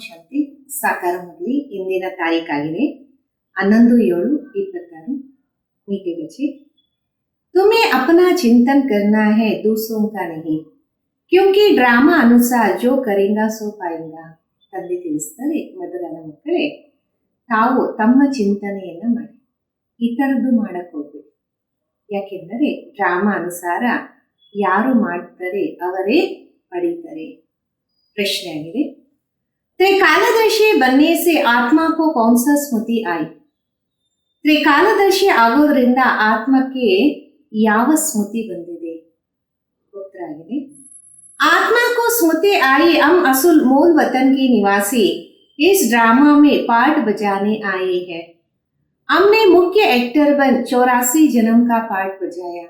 ಶಾಂತಿ ಸಾಕಾರ ಮಾಡಲಿ. ಇಂದಿನ ತಾರೀಕಾಗಿದೆ 11/7/26. मीठे बच्चे, तुम्हें अपना चिंतन करना है, दूसरों का नहीं, क्योंकि ड्रामा अनुसार जो करेगा सो पाएगा. ತಂದೆ ತಿಳಿಸ್ತಾರೆ, ಮಧುರದ ಮಕ್ಕಳೇ, ತಾವು ತಮ್ಮ ಚಿಂತನೆಯನ್ನ ಮಾಡಿ, ಇತರದ್ದು ಮಾಡಕ್ ಹೋಗ್ಬೇಕು. ಯಾಕೆಂದರೆ ಡ್ರಾಮಾ ಅನುಸಾರ ಯಾರು ಮಾಡ್ತಾರೆ ಅವರೇ ಪಡೀತಾರೆ. प्रश्न आगे, त्रिकालदर्शी बनने से आत्मा को कौन सा स्मृति आई? त्रिकालदर्शी आಗೋದ್ರಿಂದ ಆತ್ಮಕ್ಕೆ ಯಾವ ಸ್ಮೃತಿ ಬಂದಿದೆ? ಉತ್ತರ ಆಗಿದೆ, आत्मा को स्मृति आई, हम असल मूल वतन की निवासी इस ड्रामा में पार्ट बजाने आए हैं. हमने मुख्य एक्टर बन 84 जन्म का पार्ट बजाया.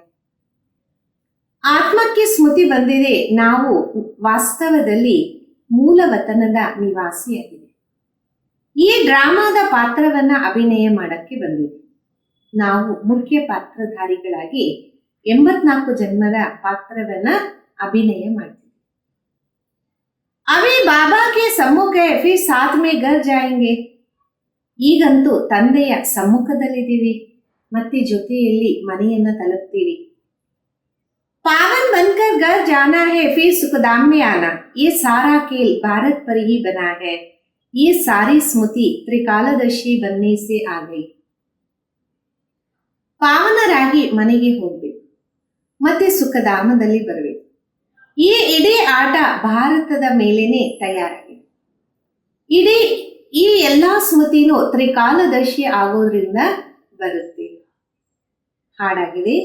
ಆತ್ಮಕ್ಕೆ ಸ್ಮೃತಿ ಬಂದಿದೆ, ನಾವು ವಾಸ್ತವದಲ್ಲಿ ಮೂಲ ವತನದ ನಿವಾಸಿಯಾಗಿದೆ. ಈ ಡ್ರಾಮಾದ ಪಾತ್ರವನ್ನ ಅಭಿನಯ ಮಾಡಕ್ಕೆ ಬಂದಿದೆ. ನಾವು ಮುಖ್ಯ ಪಾತ್ರಧಾರಿಗಳಾಗಿ 84 ಜನ್ಮದ ಪಾತ್ರವನ್ನ ಅಭಿನಯ ಮಾಡ್ತೀವಿ. ಅವಿ ಬಾಬಾ ಕೆ ಸಮ್ಮುಖ ಫಿ ಸಾಥ್ ಮೇ ಘರ್ ಜಾಯೆಂಗೆ. ಈಗಂತೂ ತಂದೆಯ ಸಮ್ಮುಖದಲ್ಲಿದ್ದೀವಿ, ಮತ್ತೆ ಜೊತೆಯಲ್ಲಿ ಮನೆಯನ್ನ ತಲುಪ್ತೀವಿ. पावन बनकर घर जाना है, फिर सुखधाम में आना. ये सारा खेल भारत पर ही बना है. ये सारी स्मृति त्रिकालदर्शी बनने से आ गई. ಪಾವನರಾಗಿ ಮನೆಗೆ ಹೋಗ್ಬೇಕು, ಮತ್ತೆ ಸುಖಧಾಮದಲ್ಲಿ ಬರಬೇಕು. ಈ ಇಡೀ ಆಟ ಭಾರತದ ಮೇಲೇನೆ ತಯಾರಾಗಿದೆ. ಈ ಎಲ್ಲಾ ಸ್ಮೃತಿನೂ ತ್ರಿಕಾಲದರ್ಶಿ ಆಗೋದ್ರಿಂದ ಬರುತ್ತೆ. ಹಾಡಾಗಿದೆ,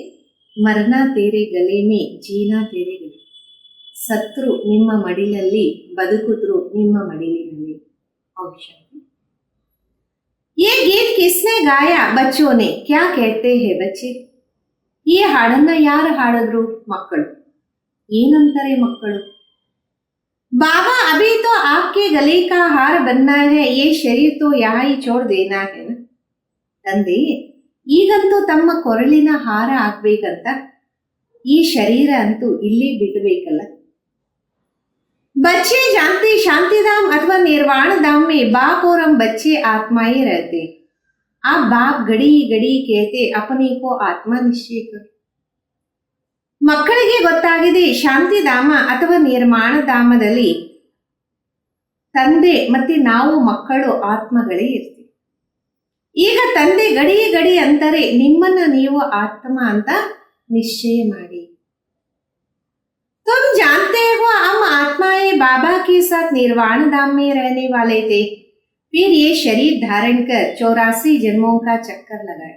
ಮರನಾ ತೇರೆ ಗಲೆ ಮೇ ಜೀನಾ ತೇರೆ ಗಲೆ. ಸತ್ರು ನಿಮ್ಮ ಮಡಿಲಲ್ಲಿ, ಬದುಕಿದ್ರು ನಿಮ್ಮ ಮಡಿಲಿನಲ್ಲಿ. ये गीत किसने गाया? बच्चों ने. क्या कहते हैं बच्चे? ಈ ಹಾಡನ್ನ ಯಾರು ಹಾಡಿದ್ರು? ಮಕ್ಕಳು. ಏನಂತಾರೆ ಮಕ್ಕಳು? बाबा अभी तो आपके गले का हार बनना है, ये शरीर तो यहाँ ही छोड़ देना है ना. ತಂದೆ, ಈಗಂತೂ ತಮ್ಮ ಕೊರಳಿನ ಹಾರ ಆಗ್ಬೇಕಂತ, ಈ ಶರೀರ ಅಂತೂ ಇಲ್ಲಿ ಬಿಡಬೇಕಲ್ಲ. बच्चे जानते शांतिधाम अथवा निर्वाण धाम में बाप और हम बच्चे आत्माएं रहते. आप बाप घड़ी घड़ी कहते अपने को आत्मा निश्चय कर. ಮಕ್ಕಳಿಗೆ ಗೊತ್ತಾಗಿದೆ, ಶಾಂತಿಧಾಮ ಅಥವಾ ನಿರ್ಮಾಣ ಧಾಮದಲ್ಲಿ ತಂದೆ ಮತ್ತೆ ನಾವು ಮಕ್ಕಳು ಆತ್ಮಗಳೇ ಇರ್ತೀವಿ. ಈಗ ತಂದೆ ಗಡಿ ಗಡಿ ಅಂತಾರೆ, ನಿಮ್ಮನ್ನ ನೀವು ಆತ್ಮ ಅಂತ ನಿಶ್ಚಯ ಮಾಡಿ. तुम जानते हो हम आत्माएं बाबा के साथ निर्वाण धाम में रहने वाले थे, फिर ये शरीर धारण कर 84 जन्मों का चक्कर लगाए.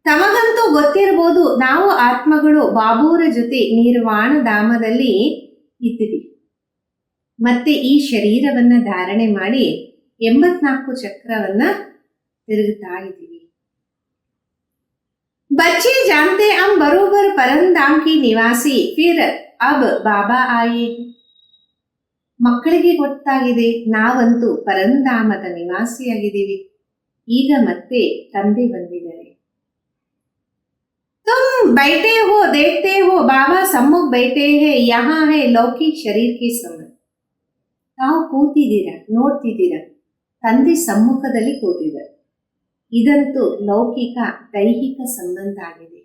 ತಮಗಂತೂ ಗೊತ್ತಿರಬಹುದು, ನಾವು ಆತ್ಮಗಳು ಬಾಬೂರ ಜೊತೆ ನಿರ್ವಾಣ ಧಾಮದಲ್ಲಿ ಇದ್ವಿ, ಮತ್ತೆ ಈ ಶರೀರವನ್ನ ಧಾರಣೆ ಮಾಡಿ 84 ಚಕ್ರವನ್ನ ತಿರುಗುತ್ತಾ ಇದ್ದೀವಿ. बच्चे जानते हम बरोबर परमधाम की निवासी, फिर अब बाबा आए. ಮಕ್ಕಳಿಗೆ ಗೊತ್ತಾಗಿದೆ, ನಾವಂತೂ ಪರಂಧಾಮದ ನಿವಾಸಿಯಾಗಿದ್ದೀವಿ, ಈಗ ಮತ್ತೆ ತಂದೆ ಬಂದಿದ್ದಾರೆ. तुम बैठे हो, देखते हो, बाबा सम्मुख बैठे हैं, यहाँ है लौकिक शरीर के संबंध. ತಾವು ಕೂತಿದ್ದೀರಾ, ನೋಡ್ತಿದ್ದೀರಾ, ತಂದೆ ಸಮ್ಮುಖದಲ್ಲಿ ಕೂತಿದ್ದಾರೆ. ಇದಂತೂ ಲೌಕಿಕ ದೈಹಿಕ ಸಂಬಂಧ ಆಗಿದೆ.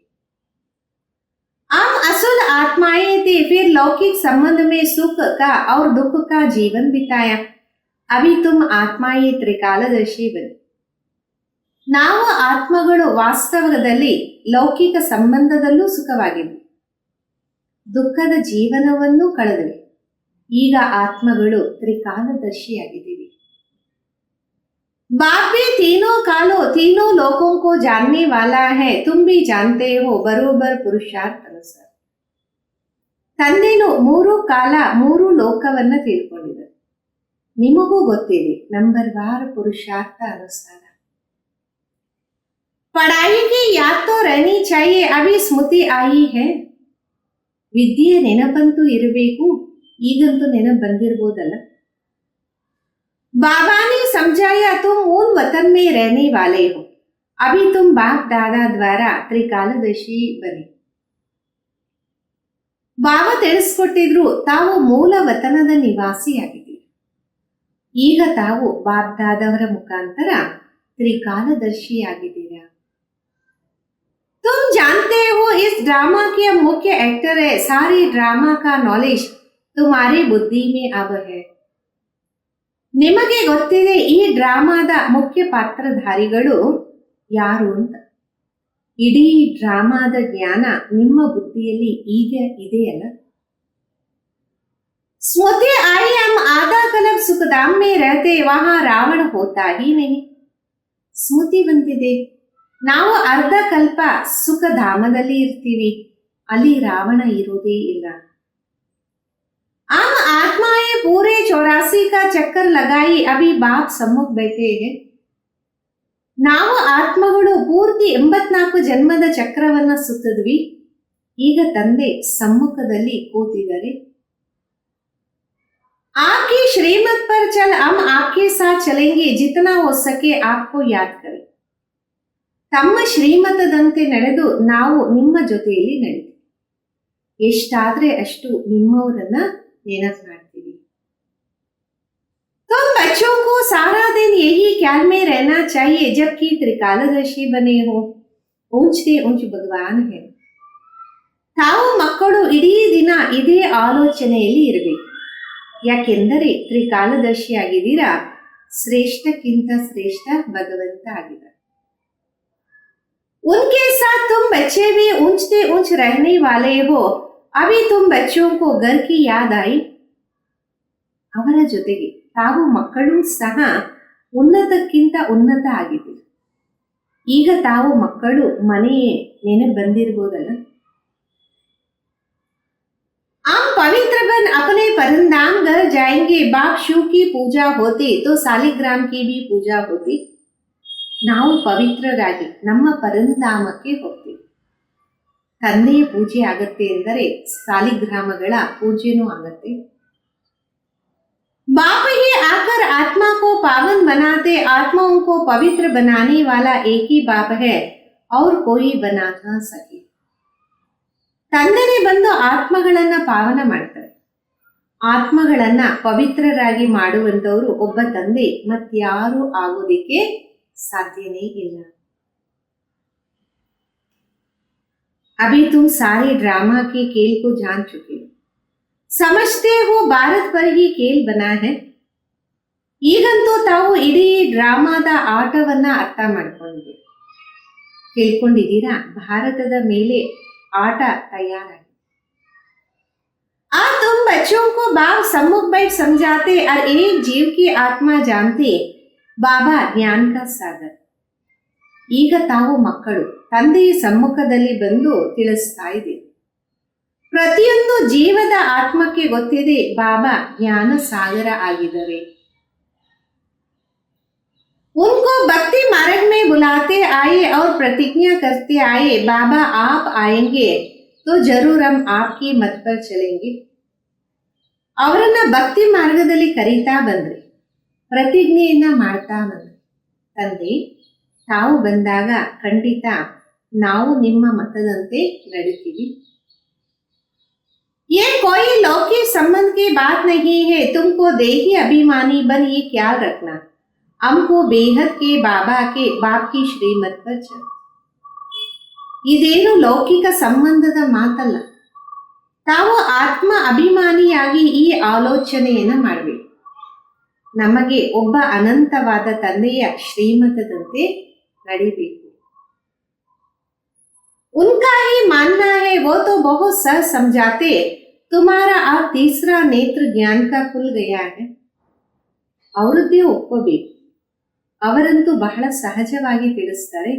हम असल आत्माएं थे, फिर लौकिक संबंध में सुख का और दुख का जीवन बिताया. अभी तुम आत्माएं त्रिकालदर्शी बने. ನಾವು ಆತ್ಮಗಳು ವಾಸ್ತವದಲ್ಲಿ ಲೌಕಿಕ ಸಂಬಂಧದಲ್ಲೂ ಸುಖವಾಗಿದ್ವಿ, ದುಃಖದ ಜೀವನವನ್ನು ಕಳೆದ್ವಿ. ಈಗ ಆತ್ಮಗಳು ತ್ರಿಕಾಲದರ್ಶಿಯಾಗಿದ್ದೀವಿ. बाप भी तीनों कालों तीनों लोगों को जानने वाला है, तुम भी जानते हो बरोबर पुरुषार्थ अनुसार. ತಂದೆನು 3 ಕಾಲ 3 ಲೋಕವನ್ನ ತಿಳ್ಕೊಂಡಿದ್ದಾರೆ, ನಿಮಗೂ ಗೊತ್ತಿದೆ, ನಂಬರ್ ವಾರ ಪುರುಷಾರ್ಥ ಅನುಸಾರ. पढ़ाई की याद तो रहनी चाहिए, अभी स्मृति आई है. ವಿದ್ಯೆ ನೆನಪಂತೂ ಇರಬೇಕು, ಈಗಂತೂ ನೆನಪು ಬಂದಿರ್ಬೋದಲ್ಲ. बाबा ने समझाया, तुम मूल वतन में रहने वाले हो, अभी तुम बाप दादा द्वारा त्रिकालदर्शी बने. ಬಾಬಾ ತಿಳಿಸ್ಕೊಟ್ಟಿದ್ರು, ತಾವು ಮೂಲ ವತನದ ನಿವಾಸಿಯಾಗಿದ್ದೀರಿ, ಈಗ ತಾವು ಬಾಬ್ದಾದವರ ಮುಖಾಂತರ त्रिकालदर्शियागिದ್ದೀರಾ. तुम जानते हो इस ड्रामा के मुख्य एक्टर है. सारी ड्रामा का नॉलेज तुम्हारी बुद्धि में अब है. ನಿಮಗೆ ಗೊತ್ತಿದೆ ಈ ಡ್ರಾಮಾದ ಮುಖ್ಯ ಪಾತ್ರಧಾರಿಗಳು ಯಾರು ಅಂತ. ಇಡೀ ಡ್ರಾಮಾದ ಜ್ಞಾನ ನಿಮ್ಮ ಬುದ್ಧಿಯಲ್ಲಿ ಈಗ ಇದೆಯಲ್ಲ. स्मृति आई हम आधा कल्प सुखधाम में रहते वहां रावण होता ही नहीं. ಸ್ಮೃತಿ ಬಂದಿದೆ, ನಾವು ಅರ್ಧ ಕಲ್ಪ ಸುಖಧಾಮದಲ್ಲಿ ಇರ್ತೀವಿ, ಅಲ್ಲಿ ರಾವಣ ಇರೋದೇ ಇಲ್ಲ. हम आत्माएं पूरे 84 का चक्कर लगाई अभी बाप सम्मुख बैठे हैं. ನಾವು ಆತ್ಮಗಳು ಪೂರ್ತಿ 84 ಜನ್ಮದ ಚಕ್ರವನ್ನ ಸುತ್ತಿದ್ವಿ, ಈಗ ತಂದೆ ಸಮ್ಮುಖದಲ್ಲಿ ಕೂತಿದ್ದಾರೆ. आपकी श्रीमत पर चल हम आपके साथ चलेंगे जितना हो सके आपको याद करें. ತಮ್ಮ ಶ್ರೀಮತದಂತೆ ನಡೆದು ನಾವು ನಿಮ್ಮ ಜೊತೆಯಲ್ಲಿ ನಡೆದು ಎಷ್ಟಾದ್ರೆ ಅಷ್ಟು ನಿಮ್ಮವರನ್ನ ನೆನಪು ಮಾಡ್ತೀವಿ. तुम बच्चों को सारा दिन यही ख्याल में रहना चाहिए जबकि त्रिकालदर्शी बने हो. ऊंचते ऊंच भगवान है. ತಾವು ಮಕ್ಕಳು ಇಡೀ ದಿನ ಇದೇ ಆಲೋಚನೆಯಲ್ಲಿ ಇರಬೇಕು. ಯಾಕೆಂದರೆ ತ್ರಿಕಾಲದರ್ಶಿ ಆಗಿದ್ದೀರಾ, ಶ್ರೇಷ್ಠಕ್ಕಿಂತ ಶ್ರೇಷ್ಠ ಭಗವಂತ ಆಗಿದ್ದಾರೆ. उनके साथ तुम बच्चे भी ऊंचते ऊंच रहने वाले हो. अभी तुम बच्चों को घर की याद आई. ಅವರ ಜೊತೆಗೆ ತಾವು ಮಕ್ಕಳು ಸಹ ಉನ್ನತಕ್ಕಿಂತ ಉನ್ನತ ಆಗಿದ್ದೀರಿ. ಈಗ ತಾವು ಮಕ್ಕಳು ಮನೆಯೇ ನೆನಪು ಬಂದಿರ್ಬೋದಲ್ಲ. हम पवित्र बन अपने परमधाम घर जाएंगे. बाप शिव की पूजा होती तो सालिग्राम की भी पूजा होती. ನಾವು ಪವಿತ್ರರಾಗಿ ನಮ್ಮ ಪರಂಧಾಮಕ್ಕೆ ಹೋಗ್ತೀವಿ. ತಂದೆಯ ಪೂಜೆ ಆಗತ್ತೆ ಎಂದರೆ ಸಾಲಿಗ್ರಾಮಗಳ ಪೂಜೆನೂ ಆಗತ್ತೆ. बाप ही आकर आत्मा को पावन बनाते. आत्माओं को पवित्र बनाने वाला एक ही बाप है और कोई बना ना सके. ತಂದೆನೇ ಬಂದು ಆತ್ಮಗಳನ್ನ ಪಾವನ ಮಾಡ್ತಾರೆ. ಆತ್ಮಗಳನ್ನ ಪವಿತ್ರರಾಗಿ ಮಾಡುವಂತವರು ಒಬ್ಬ ತಂದೆ, ಮತ್ಯಾರು ಆಗೋದಿಕ್ಕೆ ಸಾಧ್ಯನೇ ಇಲ್ಲ. अभी तुम सारे ड्रामा के खेल को जान चुके हो. समझते हो भारत पर ही खेल बना है. ಈಗಂತೂ ತಾವು ಇಡೀ ಡ್ರಾಮಾದ ಆಟವನ್ನ ಅರ್ಥ ಮಾಡ್ಕೊಂಡಿದ್ದೀರಿ, ತಿಳ್ಕೊಂಡಿದ್ದೀರಾ. ಭಾರತದ ಮೇಲೆ ಆಟ ತಯಾರಾಗಿದೆ. आज तुम बच्चों को बाप सम्मुख बैठ समझाते और एक जीव की आत्मा जानते. ಬಾಬಾ ಜ್ಞಾನ ಕಾ ಸಾಗರ್. ಈಗ ತಾವು ಮಕ್ಕಳು ತಂದೆಯ ಸಮ್ಮುಖದಲ್ಲಿ ಬಂದು ತಿಳಿಸ್ತಾ ಇದ್ದೀರಿ. ಪ್ರತಿಯೊಂದು ಜೀವದ ಆತ್ಮಕ್ಕೆ ಗೊತ್ತಿದೆ ಬಾಬಾ ಜ್ಞಾನ ಸಾಗರ ಆಗಿದ್ದಾರೆ. उनको भक्ति मार्ग में बुलाते आए और प्रतिज्ञा करते आए. बाबा आप आएंगे तो जरूर हम आपकी मत पर चलेंगे. ಅವರನ್ನ ಭಕ್ತಿ ಮಾರ್ಗದಲ್ಲಿ ಕರೀತಾ ಬಂದ್ರಿ, ಪ್ರತಿಜ್ಞೆಯನ್ನ ಮಾಡ್ತಾ ಬಂದ್ರಿ. ತಂದೆ ತಾವು ಬಂದಾಗ ಖಂಡಿತ ನಾವು ನಿಮ್ಮ ಮತದಂತೆ ನಡೀತೀವಿ. ये कोई लौकिक संबंध की बात नहीं है. तुमको देही अभिमानी बन ये ख्याल रखना. हमको बेहद के बाबा के बाप की ಶ್ರೀಮತ್ पर चल. ಇದೇನು ಲೌಕಿಕ ಸಂಬಂಧದ ಮಾತಲ್ಲ. ತಾವು ಆತ್ಮ ಅಭಿಮಾನಿಯಾಗಿ ಈ ಆಲೋಚನೆಯನ್ನ ಮಾಡಬೇಕು. ನಮಗೆ ಒಬ್ಬ ಅನಂತವಾದ ತಂದೆಯ ಶ್ರೀಮತದಂತೆ ನಡಿಬೇಕು. उनका ही मानना है वो तो बहुत सहज समझाते. तुम्हारा अब तीसरा नेत्र ज्ञान का खुल गया है. ಅವರದ್ದೇ ಒಪ್ಪಬೇಕು. ಅವರಂತೂ ಬಹಳ ಸಹಜವಾಗಿ ತಿಳಿಸ್ತಾರೆ,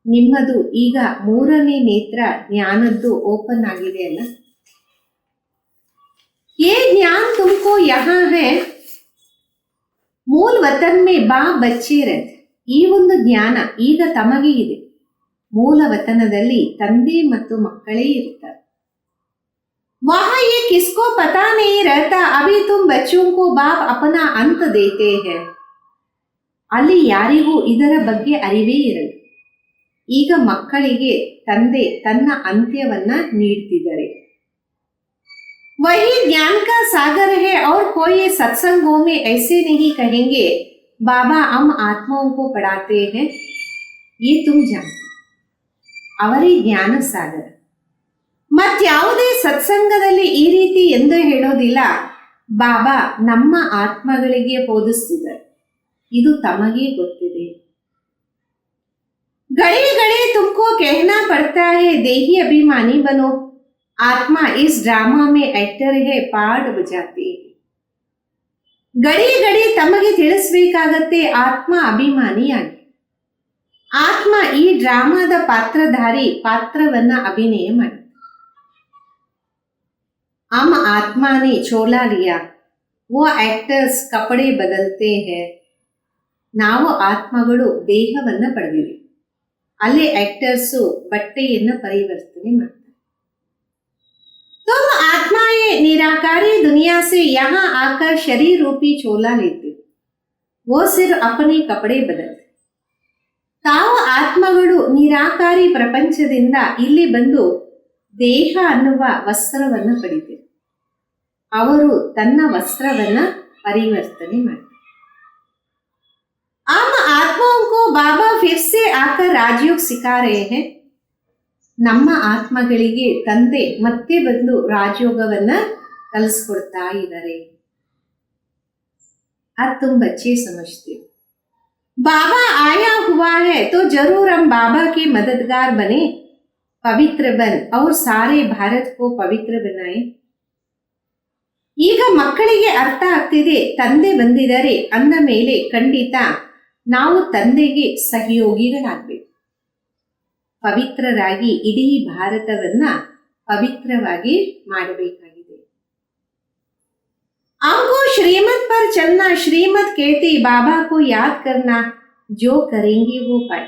ನಿಮ್ಮದು ಈಗ ಮೂರನೇ ನೇತ್ರ ಜ್ಞಾನದ್ದು ಓಪನ್ ಆಗಿದೆ ಅಲ್ಲ. ये ज्ञान तुमको यहाँ है ಮೂಲ ವತನ್ ಮೇ ಬಾ ಬಚ್ಚೆ रहते. ಈ ಒಂದು ಜ್ಞಾನ ಈಗ ತಮಗೆ ಇದೆ. ಮೂಲ ವತನದಲ್ಲಿ ತಂದೆ ಮತ್ತು ಮಕ್ಕಳೇ ಇರ್ತಾರೆ. वहाँ ये किसको पता नहीं रहता. अभी तुम बच्चों को बाप अपना अंत देते हैं. ಅಲ್ಲಿ ಯಾರಿಗೂ ಇದರ ಬಗ್ಗೆ ಅರಿವೇ ಇರಲ್ಲ. ಈಗ ಮಕ್ಕಳಿಗೆ ತಂದೆ ತನ್ನ ಅಂತ್ಯವನ್ನ ನೀಡ್ತಿದ್ದಾರೆ. वही ज्ञान का सागर है और कोई सत्संगों में ऐसे नहीं कहेंगे बाबा हम आत्माओं को पढ़ाते हैं ये तुम जानते ಅವರೇ ಜ್ಞಾನ ಸಾಗರ. ಮತ್ಯಾವುದೇ ಸತ್ಸಂಗದಲ್ಲಿ ಈ ರೀತಿ ಎಂದು ಹೇಳೋದಿಲ್ಲ ಬಾಬಾ ನಮ್ಮ ಆತ್ಮಗಳಿಗೆ ಬೋಧಿಸಿದರು, ಇದು ತಮಗೆ ಗೊತ್ತಿದೆ. गड़े गड़े तुमको कहना पड़ता है देही अभिमानी बनो, आत्मा इस ड्रामा में एक्टर है पार्ट बजाते है. ಗಡಿ ಗಡಿ ತಮಗೆ ತಿಳಿಸಬೇಕಾಗತ್ತೆ ಆತ್ಮ ಅಭಿಮಾನಿಯಾಗಿ. ಆತ್ಮ ಈ ಡ್ರಾಮಾದ ಪಾತ್ರಧಾರಿ ಪಾತ್ರವನ್ನ ಅಭಿನಯ ಮಾಡಿ. हम आत्मा ने छोला लिया वो एक्टर्स ಕಪಡೆ ಬದಲ್ತೆ हैं. ನಾವು ಆತ್ಮಗಳು ದೇಹವನ್ನ ಪಡೆದಿವೆ, ಅಲ್ಲಿ ಆಕ್ಟರ್ಸು ಬಟ್ಟೆಯನ್ನ ಪರಿವರ್ತನೆ ಮಾಡ್ತಾರೆ. तुम आत्माएं निराकारी दुनिया से यहाँ आकर शरीर रूपी चोला लेते, वो सिर्फ अपने कपड़े बदलते. ತಾವು ಆತ್ಮಗಳು ನಿರಾಕಾರಿ ಪ್ರಪಂಚದಿಂದ ಇಲ್ಲಿ ಬಂದು ದೇಹ ಅನ್ನುವ ವಸ್ತ್ರವನ್ನು ಪಡಿತಾರೆ, ಅವರು ತನ್ನ ವಸ್ತ್ರವನ್ನ ಪರಿವರ್ತನೆ ಮಾಡ್ತಾರೆ. हम आत्माओं को बाबा फिर से आकर राजयोग सिखा रहे हैं. ನಮ್ಮ ಆತ್ಮಗಳಿಗೆ ತಂದೆ ಮತ್ತೆ ಬಂದು ರಾಜಯೋಗವನ್ನ ಕಲಿಸ್ಕೊಡ್ತಾ ಇದ್ದಾರೆ. अब तुम बच्चे समझते हो बाबा आया हुआ है तो जरूर हम बाबा के मददगार बने, पवित्र बन और सारे भारत को पवित्र बनाए. ಈಗ ಮಕ್ಕಳಿಗೆ ಅರ್ಥ ಆಗ್ತಿದೆ ತಂದೆ ಬಂದಿದ್ದಾರೆ ಅಂದ ಮೇಲೆ ಖಂಡಿತ ನಾವು ತಂದೆಗೆ ಸಹಯೋಗಿಗಳಾಗಬೇಕು, ಪವಿತ್ರರಾಗಿ ಇಡೀ ಭಾರತವನ್ನ ಪವಿತ್ರವಾಗಿ ಮಾಡಬೇಕಾಗಿದೆ. हमको श्रीमत पर चलना, श्रीमत कहते बाबा को याद करना, जो करेंगे वो पाए.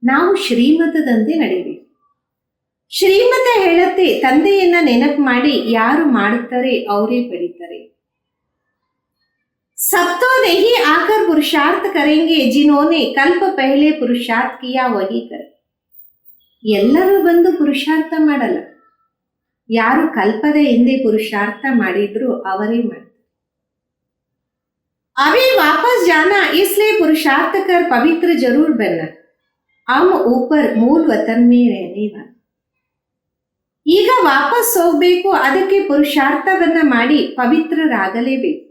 ನಾವು ಶ್ರೀಮತದಂತೆ ನಡೆಯಬೇಕು. ಶ್ರೀಮತ ಹೇಳುತ್ತೆ ತಂದೆಯನ್ನ ನೆನಪು ಮಾಡಿ ಯಾರು ಮಾಡುತ್ತಾರೆ ಅವರೇ ಪಡಿತಾರೆ. सब तो नहीं आकर पुरुषार्थ करेंगे जिन्होंने कल्प पहले पुरुषार्थ किया वही करे. ಎಲ್ಲರೂ ಬಂದು ಪುರುಷಾರ್ಥ ಮಾಡಲ್ಲ, ಯಾರು ಕಲ್ಪದ ಹಿಂದೆ ಪುರುಷಾರ್ಥ ಮಾಡಿದ್ರು ಅವರೇ ಮಾಡ್ತಾರೆ. अभी वापस जाना इसलिए पुरुषार्थ कर पवित्र जरूर बनना, हम ऊपर मूल वतन में रहने वाले. ಈಗ ವಾಪಸ್ ಹೋಗ್ಬೇಕು, ಅದಕ್ಕೆ ಪುರುಷಾರ್ಥವನ್ನ ಮಾಡಿ ಪವಿತ್ರರಾಗಲೇಬೇಕು.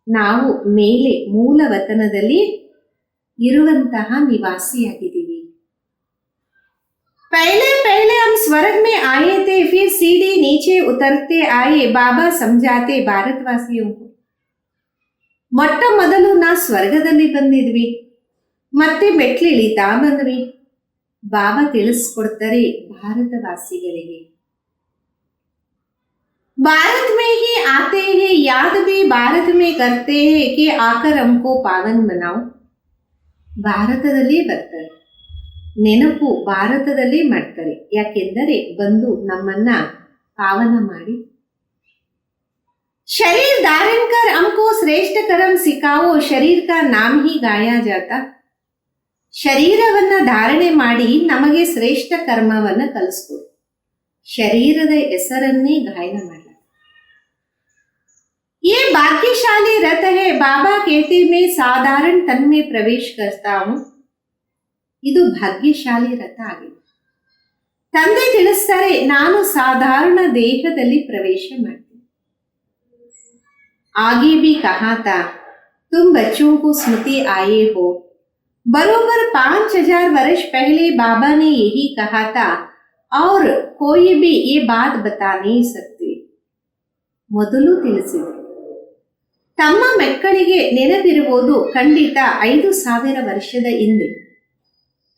ನಾವು ಮೇಲೆ ಮೂಲ ವತನದಲ್ಲಿ ಇರುವಂತಹ ನಿವಾಸಿಯಾಗಿದ್ದೀವಿ. पहले पहले हम स्वर्ग में आए थे, फिर सीढ़ी नीचे उतरते आए, बाबा समझाते भारतवासियों को. ಮೊಟ್ಟ ಮೊದಲು ನಾ ಸ್ವರ್ಗದಲ್ಲಿ ಬಂದಿದ್ವಿ, ಮತ್ತೆ ಮೆಟ್ಲು ಇಳಿತಾ ಬಂದ್ವಿ. ಬಾಬಾ ತಿಳಿಸ್ಕೊಡ್ತಾರೆ ಭಾರತವಾಸಿಗಳಿಗೆ. भारत में ही आते हैं, याद भी भारत में करते हैं कि आकर हमको पावन बनाओ. ಭಾರತದಲ್ಲೇ ಬರ್ತಾರೆ, ನೆನಪು ಭಾರತದಲ್ಲೇ ಮಾಡ್ತಾರೆ, ಯಾಕೆಂದರೆ ಬಂದು ನಮ್ಮನ್ನ ಪಾವನ ಮಾಡಿ. शरीर धारण कर हमको श्रेष्ठ कर्म सिखाओ, शरीर का नाम ही गाया जाता. ಶರೀರವನ್ನ ಧಾರಣೆ ಮಾಡಿ ನಮಗೆ ಶ್ರೇಷ್ಠ ಕರ್ಮವನ್ನ ಕಲಿಸ್ಕೊಡಿ, ಶರೀರದ ಹೆಸರನ್ನೇ ಗಾಯನ ಮಾಡಿ. ये भाग्यशाली रथ है, बाबा कहते मैं साधारण तन में प्रवेश करता हूं. ಇದು ಭಾಗ್ಯಶಾಲಿ ರಥ ಆಗಿದೆ. ತಂದೆ ತಿಳಿಸ್ತಾರೆ ನಾನು ಸಾಧಾರಣ ದೇಹದಲ್ಲಿ ಪ್ರವೇಶ ಮಾಡ್ತೀನಿ. आगे भी कहा था तुम बच्चों को स्मृति आए हो, बरोबर 5000 वर्ष पहले बाबा ने यही कहा था और कोई भी ये बात बता नहीं सकते. ಮೊದಲು ತಿಳಿಸಿದರು ತಮ್ಮ ಮಕ್ಕಳಿಗೆ ನೆನಪಿರುವುದು ಖಂಡಿತ 5000 ವರ್ಷದ ಹಿಂದೆ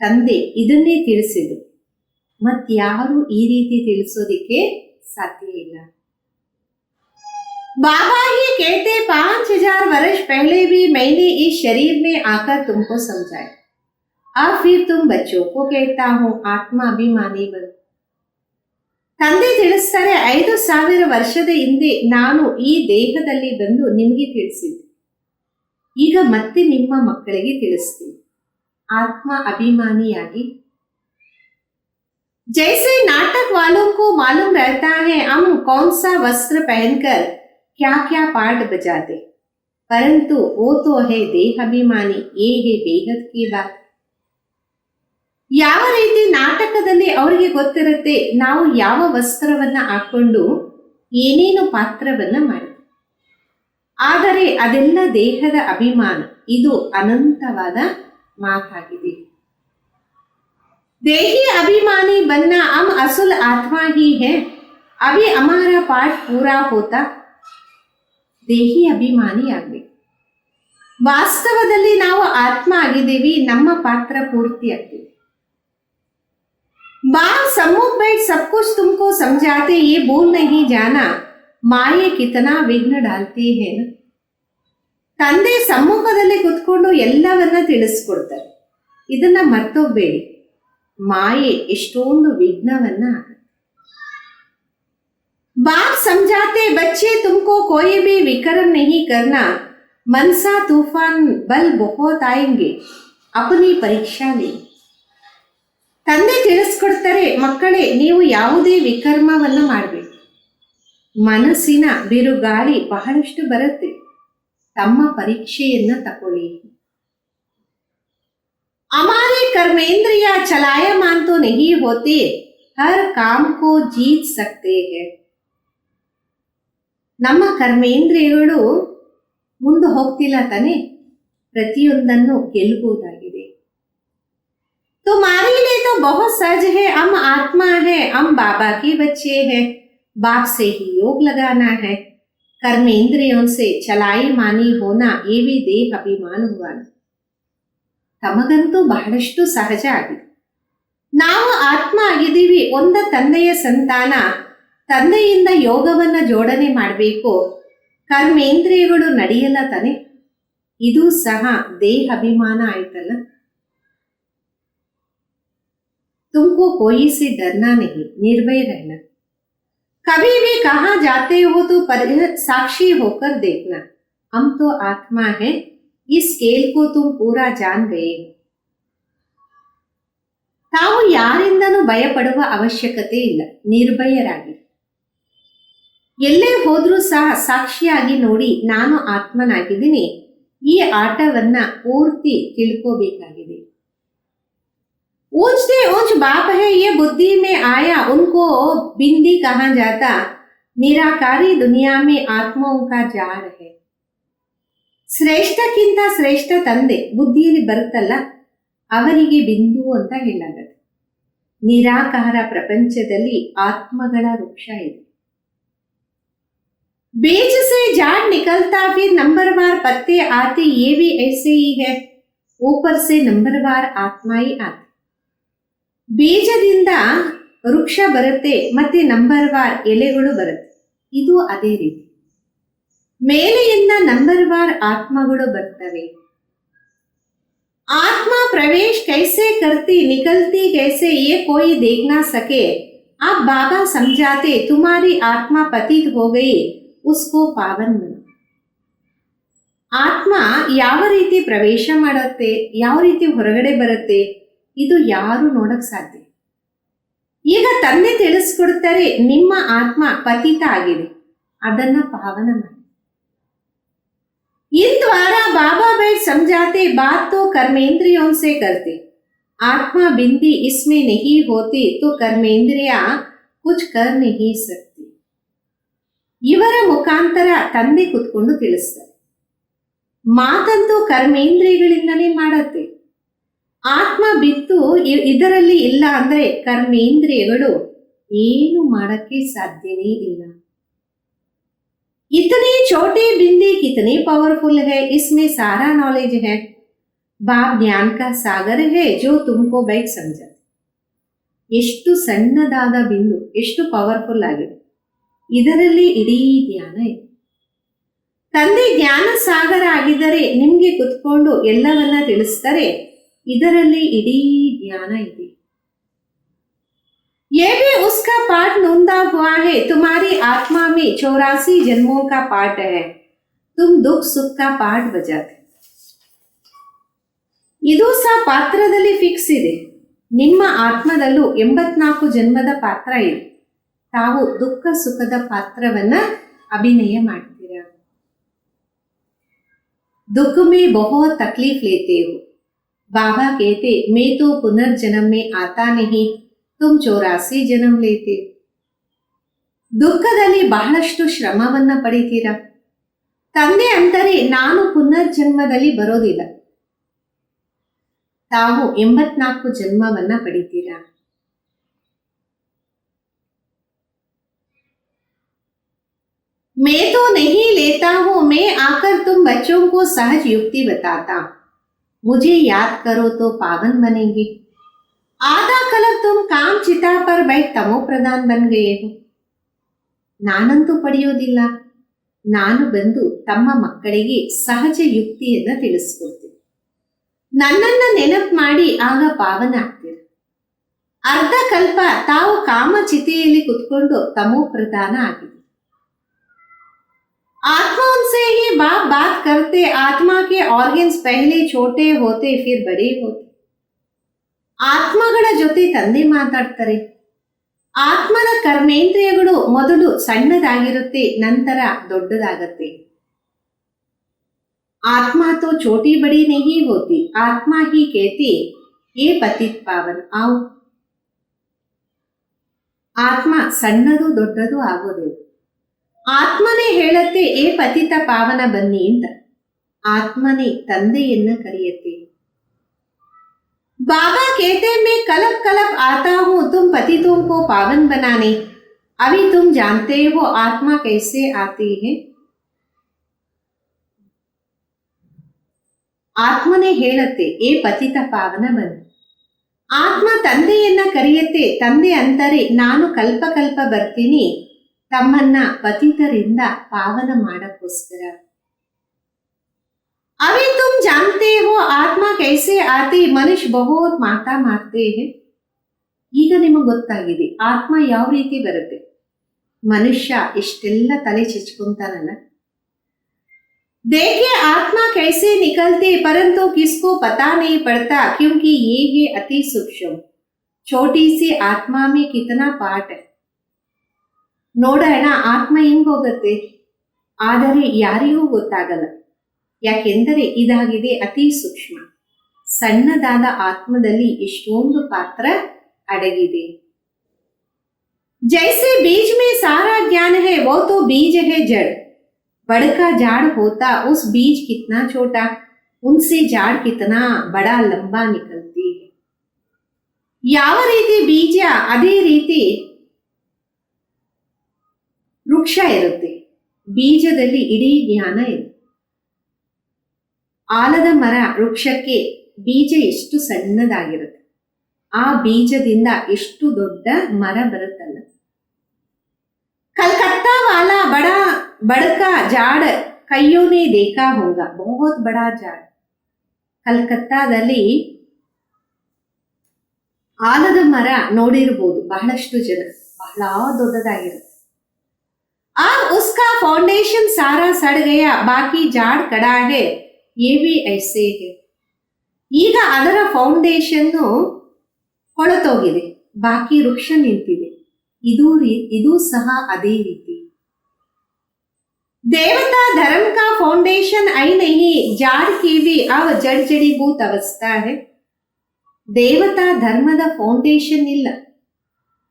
ತಂದೆ ಇದನ್ನೇ ತಿಳಿಸಿದರು, ಮತ್ಯಾರು ಈ ರೀತಿ ತಿಳಿಸೋದಿಕ್ಕೆ ಸಾಧ್ಯ ಇಲ್ಲ. बाबा ही कहते 5000 वर्ष पहले भी मैंने इस शरीर में आकर तुमको समझाया, अब फिर तुम बच्चों को कहता हूं आत्मा अभिमानी बन. ತಂದೆ ತಿಳಿಸ್ತಾರೆ 5000 ವರ್ಷದ ಹಿಂದೆ ನಾನು ಈ ದೇಹದಲ್ಲಿ ಬಂದು ನಿಮಗೆ ತಿಳಿಸಿದ್ದೆ, ಈಗ ಮತ್ತೆ ನಿಮ್ಮ ಮಕ್ಕಳಿಗೆ ತಿಳಿಸ್ತೀನಿ ಆತ್ಮ ಅಭಿಮಾನಿಯಾಗಿ. जैसे नाटक वालों को मालूम रहता है हम कौन सा वस्त्र पहनकर क्या क्या पार्ट बजाते, परंतु वो तो है ದೇಹಾಭಿಮಾನಿ, ये है ಬೇಹದ್ की बात. ಯಾವ ರೀತಿ ನಾಟಕದಲ್ಲಿ ಅವರಿಗೆ ಗೊತ್ತಿರುತ್ತೆ ನಾವು ಯಾವ ವಸ್ತ್ರವನ್ನ ಹಾಕೊಂಡು ಏನೇನು ಪಾತ್ರವನ್ನ ಮಾಡಿದ್ವಿ, ಆದರೆ ಅದೆಲ್ಲ ದೇಹದ ಅಭಿಮಾನ. ಇದು ಅನಂತವಾದ ಮಾತಾಗಿದೆ. देही अभिमानी बनना हम असल आत्मा ही है. अभी हमारा पाठ पूरा होता ದೇಹಿ ಅಭಿಮಾನಿ ಆಗ್ಬೇಕು. ವಾಸ್ತವದಲ್ಲಿ ನಾವು ಆತ್ಮ ಆಗಿದ್ದೀವಿ, ನಮ್ಮ ಪಾತ್ರ ಪೂರ್ತಿ ಆಗ್ತೀವಿ. बाप सम्मुख बैठ सब कुछ तुमको समझाते, ये भूल नहीं जाना माये कितना विघ्न डालती है ना. ತಂದೆ ಸಮ್ಮುಖದಲ್ಲಿ ಕುತ್ಕೊಂಡು ಎಲ್ಲವನ್ನ ತಿಳಿಸ್ಕೊಡ್ತಾರೆ, ಇದನ್ನ ಮರ್ತೋಗ್ಬೇಡಿ. ಮಾಯೆ ಎಷ್ಟೊಂದು ವಿಘ್ನವನ್ನ ಆಗುತ್ತೆ. बाप समझाते बच्चे तुमको कोई भी विक्रम नहीं करना, मनसा तूफान बल बहुत आएंगे, अपनी परीक्षा ले. ತಂದೆ ತಿಳಿಸ್ಕೊಡ್ತಾರೆ, ಮಕ್ಕಳೇ ನೀವು ಯಾವುದೇ ವಿಕರ್ಮವನ್ನ ಮಾಡಬೇಕು, ಮನಸ್ಸಿನ ಬಿರುಗಾಳಿ ಬಹಳಷ್ಟು ಬರುತ್ತೆ, ತಮ್ಮ ಪರೀಕ್ಷೆಯನ್ನ ತಕೊಳ್ಳಿ. हमारे कर्मेंद्रिया चलायमान तो नहीं होते, हर काम को जीत सकते हैं. ನಮ್ಮ ಕರ್ಮೇಂದ್ರಿಯಗಳು ಮುಂದೆ ಹೋಗ್ತಿಲ್ಲ ತಾನೆ, ಪ್ರತಿಯೊಂದನ್ನು ಗೆಲ್ಲಬಹುದಾಗಿದೆ. तुम्हारे लिए तो बहुत सहज है, हम आत्मा है, हम बाबा के बच्चे हैं, बाप से ही योग लगाना है. कर्मेंद्रियों से चलाई मानी होना ये भी देह अभिमान हुआ. ತಮಗಂತೂ ಬಹಳಷ್ಟು ಸಹಜ ಆಗಿದೆ. ನಾವು ಆತ್ಮ ಆಗಿದ್ದೀವಿ, ಒಂದ ತಂದೆಯ ಸಂತಾನ, ತಂದೆಯಿಂದ ಯೋಗವನ್ನ ಜೋಡಣೆ ಮಾಡಬೇಕು, ಕರ್ಮೇಂದ್ರಿಯಗಳು ನಡೆಯಲ್ಲ ತಾನೆ, ಇದು ಸಹ ದೇಹ ಅಭಿಮಾನ ಆಯ್ತಲ್ಲ. तुमको कोई से डरना नहीं, निर्भय रहना. कभी भी कहाँ जाते हो तो साक्षी होकर देखना, हम तो आत्मा है, इस खेल को तुम पूरा जान गए हो. ತಾವು ಯಾರಿಂದನೂ ಭಯಪಡುವ ಅವಶ್ಯಕತೆ ಇಲ್ಲ, ನಿರ್ಭಯರಾಗಿ. ಎಲ್ಲೇ ಹೋದ್ರೂ ಸಹ ಸಾಕ್ಷಿಯಾಗಿ ನೋಡಿ, ನಾನು ಆತ್ಮನಾಗಿದ್ದೀನಿ, ಈ ಆಟವನ್ನ ಪೂರ್ತಿ ತಿಳ್ಕೋಬೇಕಾಗಿದೆ. ऊंचते ऊंच बाप है, ये बुद्धि में आया, उनको बिंदी कहा जाता, निराकारी दुनिया में आत्माओं का जाड़ है. ಶ್ರೇಷ್ಠಕ್ಕಿಂತ ಶ್ರೇಷ್ಠ ತಂದೆ ಬುದ್ಧಿಯಲ್ಲಿ ಬರುತ್ತಲ್ಲ, ಅವರಿಗೆ ಬಿಂದು ಅಂತ ಹೇಳಲಾಗತ್ತೆ. ನಿರಾಕಾರ ಪ್ರಪಂಚದಲ್ಲಿ ಆತ್ಮಗಳ ವೃಕ್ಷ ಇದೆ. बीज से झाड़ निकलता, फिर नंबरवार पत्ते आते, ये भी ऐसे ही है, ऊपर से नंबरवार आत्मा ही आते. ಬೀಜದಿಂದ ವೃಕ್ಷ ಬರುತ್ತೆ, ಮತ್ತೆ ನಂಬರ್ವಾರ್ ಎಲೆಗಳು ಬರುತ್ತೆ, ಇದು ಅದೇ ರೀತಿ ಮೇಲೆಯಿಂದ ನಂಬರ್ವಾರ್ ಆತ್ಮಗಳು ಬರ್ತವೆ. ಆತ್ಮ ಪ್ರವೇಶ कैसे करती निकलती कैसे, ये कोई देख ना सके. आप बाबा समझाते, तुम्हारी आत्मा पतित हो गई, उसको पावन बनो. ಆತ್ಮ ಯಾವ ರೀತಿ ಪ್ರವೇಶ ಮಾಡುತ್ತೆ, ಯಾವ ರೀತಿ ಹೊರಗಡೆ ಬರುತ್ತೆ, ಇದು ಯಾರು ನೋಡಕ್ ಸಾಧ್ಯ. ಈಗ ತಂದೆ ತಿಳಿಸ್ಕೊಡ್ತಾರೆ, ನಿಮ್ಮ ಆತ್ಮ ಪತಿತ ಆಗಿದೆ, ಅದನ್ನ ಪಾವನ ಮಾಡಿ. इन द्वारा बाबा बैठ समझाते, बात तो कर्मेंद्रियों से करते, आत्मा बिंदी इसमें नहीं होती तो कर्मेंद्रिया कुछ कर नहीं सकती. ಇವರ ಮುಖಾಂತರ ತಂದೆ ಕುತ್ಕೊಂಡು ತಿಳಿಸ್ತಾರೆ, ಮಾತಂತೂ ಕರ್ಮೇಂದ್ರಿಯಗಳಿಂದಲೇ ಮಾಡತ್ತೆ. ಆತ್ಮ ಬಿತ್ತು ಇದರಲ್ಲಿ ಇಲ್ಲ ಅಂದ್ರೆ ಕರ್ಮೇಂದ್ರಿಯಗಳು ಏನು ಮಾಡಕ್ಕೆ ಸಾಧ್ಯನೇ ಇಲ್ಲ. इतनी छोटी बिंदी कितनी पावरफुल है, इसमें सारा नॉलेज है. बाप ज्ञान का सागर है जो तुमको बैठ समझा. ಎಷ್ಟು ಸಣ್ಣದಾದ ಬಿಂದು, ಎಷ್ಟು ಪವರ್ಫುಲ್ ಆಗಿದೆ, ಇದರಲ್ಲಿ ಇಡೀ ಜ್ಞಾನ ಇದೆ. ತಂದೆ ಜ್ಞಾನ ಸಾಗರ ಆಗಿದ್ದರೆ ನಿಮ್ಗೆ ಕುತ್ಕೊಂಡು ಎಲ್ಲವನ್ನ ತಿಳಿಸ್ತಾರೆ, ಇದರಲ್ಲಿ ಇಡೀ ಜ್ಞಾನ ಇದೆ. ये भी उसका पाठ नोंदा हुआ है, तुम्हारी आत्मा में 84 जन्मों का पाठ है, तुम दुख सुख का पाठ बजाते. ಇದು ಸಹ ಪಾತ್ರದಲ್ಲಿ ಫಿಕ್ಸ್ ಇದೆ. ನಿಮ್ಮ ಆತ್ಮದಲ್ಲೂ 84 ಜನ್ಮದ ಪಾತ್ರ ಇದೆ. ತಾವು ದುಃಖ ಸುಖದ ಪಾತ್ರವನ್ನ ಅಭಿನಯ ಮಾಡ್ತೀರಾ. दुख में बहुत तकलीफ लेते हो. बाबा कहते मैं तो पुनर्जन्म में आता नहीं, तुम 84 जन्म लेते हो. ದುಃಖದಲ್ಲಿ ಬಹಳಷ್ಟು ಶ್ರಮವನ್ನ ಪಡಿತೀರಾ. ತಂದೆ ಅಂತಾರೆ ನಾನು ಪುನರ್ಜನ್ಮದಲ್ಲಿ ಬರೋದಿಲ್ಲ, ತಾವು 84 ಜನ್ಮವನ್ನ ಪಡಿತೀರಾ. मैं तो नहीं लेता हूं, मैं आकर तुम बच्चों को सहज युक्ति बताता. मुझे याद करो तो पावन बनेंगे. आधा कलक तुम काम चिता पर बैठ तमो प्रधान बन गए हो. ನಾನಂತೂ ಪಡೆಯೋದಿಲ್ಲ, ನಾನು ಬಂದು ತಮ್ಮ ಮಕ್ಕಳಿಗೆ ಸಹಜ ಯುಕ್ತಿಯನ್ನ ತಿಳಿಸ್ಕೊಡ್ತೀನಿ. ನನ್ನನ್ನ ನೆನಪು ಮಾಡಿ ಆಗ ಪಾವನ ಆಗ್ತೀರ. ಅರ್ಧ ಕಲ್ಪ ತಾವು ಕಾಮಚಿತೆಯಲ್ಲಿ ಕುತ್ಕೊಂಡು ತಮೋ ಪ್ರಧಾನ ಆಗಿದೆ. आत्मा उनसे ही बात करते. आत्मा के ऑर्गन्स पहले छोटे होते फिर बड़े होते. ಆತ್ಮಗಳ ಜೊತೆ ತಂದೆ ಮಾತಾಡ್ತಾರೆ. ಆತ್ಮದ ಕರ್ಮೇಂದ್ರಿಯಗಳು ಮೊದಲು ಸಣ್ಣದಾಗಿರುತ್ತೆ, ನಂತರ ದೊಡ್ಡದಾಗತ್ತೆ. ಆತ್ಮ तो छोटी बड़ी नहीं होती, आत्मा ही कहती ये पतित पावन आओ. ಆತ್ಮ ಸಣ್ಣದು ದೊಡ್ಡದು ಆಗೋದಿಲ್ಲ. ಆತ್ಮನೇ ಹೇಳತ್ತೆ ಏ ಪತಿತ ಪಾವನ ಬನ್ನಿ ಅಂತ. ಆತ್ಮನೇ ತಂದೆಯನ್ನ ಕರೆಯತ್ತೆ. बाबा कहते मैं कलप कलप आता हूं तुम पतितों को पावन बनाने. अभी तुम जानते हो आत्मा कैसे आती है. ಆತ್ಮನೇ ಹೇಳತ್ತೆ ಏ ಪತಿತ ಪಾವನ ಬನ್ನಿ. ಆತ್ಮ ತಂದೆಯನ್ನ ಕರೆಯತ್ತೆ. ತಂದೆ ಅಂತಾರೆ ನಾನು ಕಲ್ಪ ಕಲ್ಪ ಬರ್ತೀನಿ ತಮ್ಮನ್ನ ಪತಿತರಿಂದ ಪಾವನ ಮಾಡಕ್ಕೋಸ್ಕರ. अभी तुम जानते हो आत्मा कैसे आती, मनुष्य बहुत माता मारते हैं. ಈಗ ನಿಮಗೆ ಗೊತ್ತಾಗಿದೆ ಆತ್ಮ ಯಾವ ರೀತಿ ಬರುತ್ತೆ. ಮನುಷ್ಯ ಇಷ್ಟೆಲ್ಲ ತಲೆ ಚಿಚ್ಕೊಂತಾನಲ್ಲ. देखिए आत्मा कैसे निकलते परंतु किसको पता नहीं पड़ता क्योंकि ये है अति सूक्ष्म. छोटी सी आत्मा में कितना पार्ट है. ನೋಡೋಣ ಆತ್ಮ ಹೆಂಗ್ ಹೋಗುತ್ತೆ, ಆದರೆ ಯಾರಿಗೂ ಗೊತ್ತಾಗಲ್ಲ. ಯಾಕೆಂದರೆ ಇದಾಗಿದೆ ಅತಿ ಸೂಕ್ಷ್ಮ. ಸಣ್ಣದಾದ ಆತ್ಮದಲ್ಲಿ ಎಷ್ಟೊಂದು ಪಾತ್ರ ಅಡಗಿದೆ. जैसे बीज में सारा ज्ञान है वो तो बीज है जड़. बड़ का झाड़ होता उस बीज कितना छोटा, उनसे झाड़ कितना बड़ा लंबा निकलती है. ಯಾವ ರೀತಿ ಬೀಜ ಅದೇ ರೀತಿ ವೃಕ್ಷ ಇರುತ್ತೆ. ಬೀಜದಲ್ಲಿ ಇಡೀ ಜ್ಞಾನ ಇದೆ. ಆಲದ ಮರ ವೃಕ್ಷಕ್ಕೆ ಬೀಜ ಎಷ್ಟು ಸಣ್ಣದಾಗಿರುತ್ತೆ, ಆ ಬೀಜದಿಂದ ಎಷ್ಟು ದೊಡ್ಡ ಮರ ಬರುತ್ತಲ್ಲ. कलकत्ता वाला बड़का झाड़ कईयों ने देखा होगा, बहुत बड़ा झाड़. ಕಲ್ಕತ್ತಾದಲ್ಲಿ ಆಲದ ಮರ ನೋಡಿರ್ಬೋದು ಬಹಳಷ್ಟು ಜನ, ಬಹಳ ದೊಡ್ಡದಾಗಿರುತ್ತೆ. अब उसका फाउंडेशन सारा सड़ गया, बाकी झाड़ खड़ा है, ये भी ऐसे है. ಈಗ ಅದರ ಫೌಂಡೇಶನ್ ಕೊಳತೋಗಿದೆ, ಬಾಕಿ ವೃಕ್ಷ ನಿಂತಿದೆ. ಇದು ಸಹ ಅದೇ ರೀತಿ. देवता धर्म का फाउंडेशन आई नहीं, झाड़ की भी अब जड़ जड़ीभूत अवस्था है. ದೇವತಾ ಧರ್ಮದ ಫೌಂಡೇಶನ್ ಇಲ್ಲ,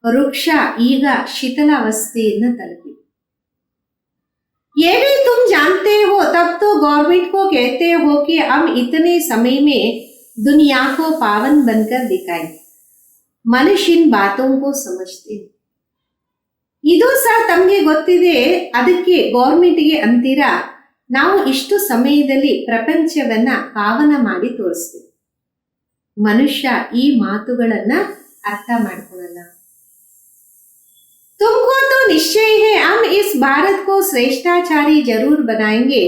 ವೃಕ್ಷ ಈಗ ಶಿಥಿಲ ಅವಸ್ಥೆಯನ್ನು ತಲುಪಿ. ये भी तुम जानते हो तब तो गवर्नमेंट को कहते हो कि हम इतने समय में दुनिया को पावन बनकर दिखाएं. मनुष्य इन बातों को समझते हैं. ಇದು ಸಹ ತಮಗೆ ಗೊತ್ತಿದೆ, ಅದಕ್ಕೆ ಗೌರ್ಮೆಂಟ್ಗೆ ಅಂತೀರಾ ನಾವು ಇಷ್ಟು ಸಮಯದಲ್ಲಿ ಪ್ರಪಂಚವನ್ನ ಪಾವನ ಮಾಡಿ ತೋರಿಸ್ತೀವಿ. ಮನುಷ್ಯ ಈ ಮಾತುಗಳನ್ನ ಅರ್ಥ ಮಾಡ್ಕೊಳ್ಳಲ್ಲ. तुमको तो निश्चय है हम इस भारत को श्रेष्ठाचारी जरूर बनाएंगे,